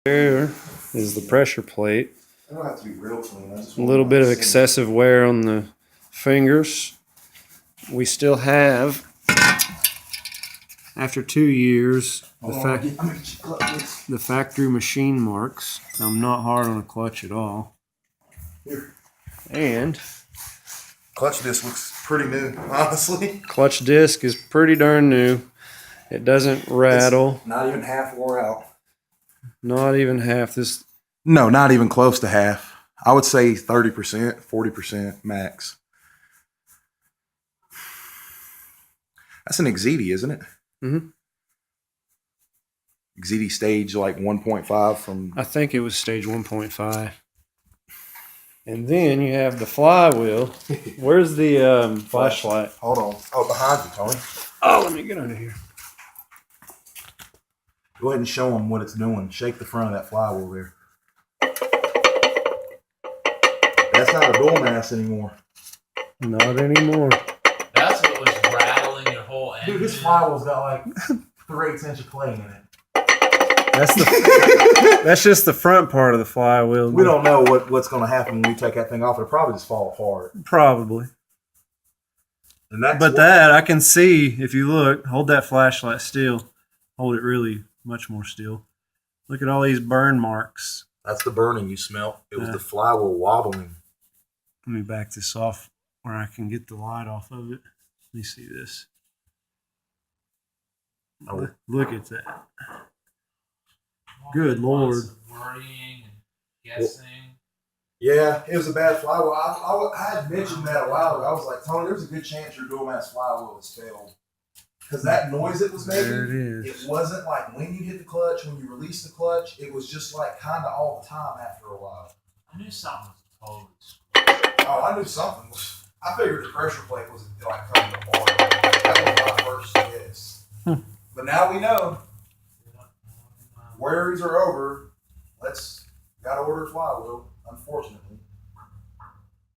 There is the pressure plate. I don't have to be real clean. A little bit of excessive wear on the fingers. We still have, after 2 years, the factory machine marks. I'm not hard on a clutch at all. Here. And Clutch disc looks pretty new, honestly. Clutch disc is pretty darn new. It doesn't rattle. It's not even half wore out. Not even half. This. No, not even close to half. I would say 30%, 40% max. That's an Exedi, isn't it? Mm-hmm. Exedi stage like 1.5 from... I think it was stage 1.5. And then you have the flywheel. Where's the flashlight? Hold on. Oh, behind you, Tony. Oh, let me get under here. Go ahead and show them what it's doing. Shake the front of that flywheel there. That's not a dual mass anymore. Not anymore. That's what was rattling your whole engine. Dude, this flywheel's got like 3/8 inch of clay in it. That's just the front part of the flywheel. We don't know what's going to happen when we take that thing off. It'll probably just fall apart. Probably. And that's that I can see, if you look, hold that flashlight still. Hold it really much more still. Look at all these burn marks. That's the burning you smelt. It was the flywheel wobbling. Let me back this off where I can get the light off of it. Let me see this. Oh. Look at that. Good Lord. Worrying and guessing. Yeah, it was a bad flywheel. I had mentioned that a while ago. I was like, Tony, there's a good chance your dual mass flywheel has failed. Because that noise it was making, There it is. it wasn't like when you hit the clutch, when you release the clutch. It was just like kind of all the time after a while. I knew something was totally screwed. Oh, I knew something. I figured the pressure plate was like coming apart. That was my first guess. But now we know. Worries are over. Gotta order a flywheel, unfortunately.